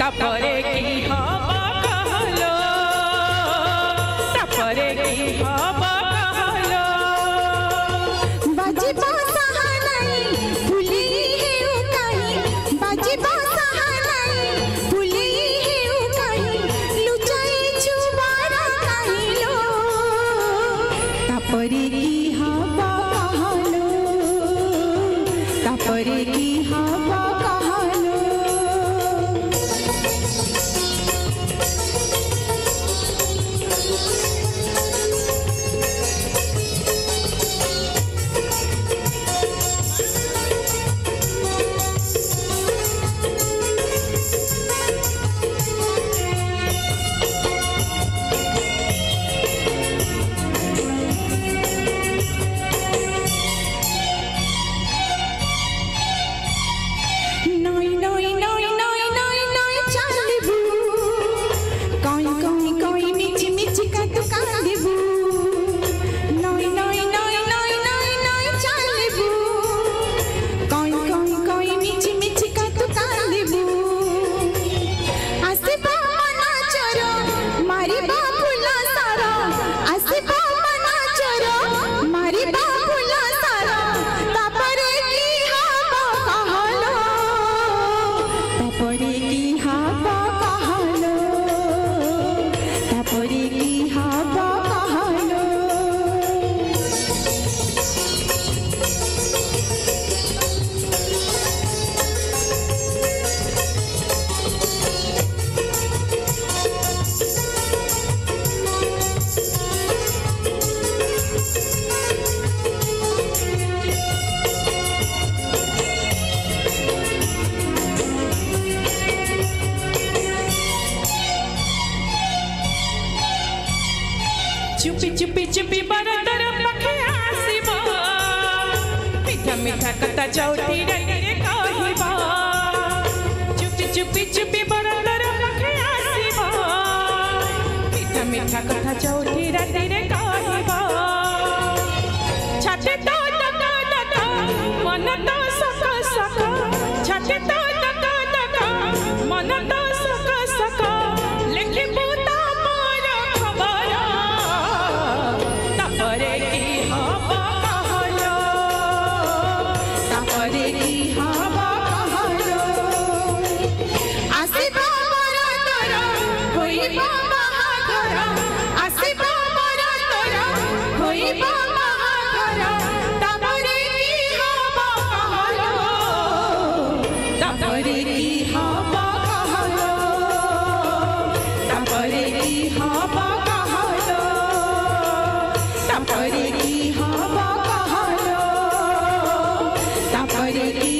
तापरे की हवा कहलो तापरे की हवा कहलो बाजी बासा नहीं फुली है उकाई बाजी बासा नहीं फुली है उकाई लुचाई छुबारा कहलो तापरे की हवा कहलो तापरे की हवा चुपी चुपी चुपी बरतर पखे आसीबा मीठा मीठा कथा चौथी रे कहबा चुपी चुपी चुपी बरतर पखे आसीबा मीठा मीठा कथा चौथी रे कहबा छाते तो तका तका मन तो सका सका छाते तो तका तका मन तो सका सका लेखि पूता तापरे की हवा कहलो तापरे की हवा कहलो आसीबा बरतर होइबा महाघर आसीबा बरतर होइबा महाघर तापरे की हवा कहलो तापरे की हवा कहलो तापरे की हवा कहलो तापरे की हवा कहलो तापरे की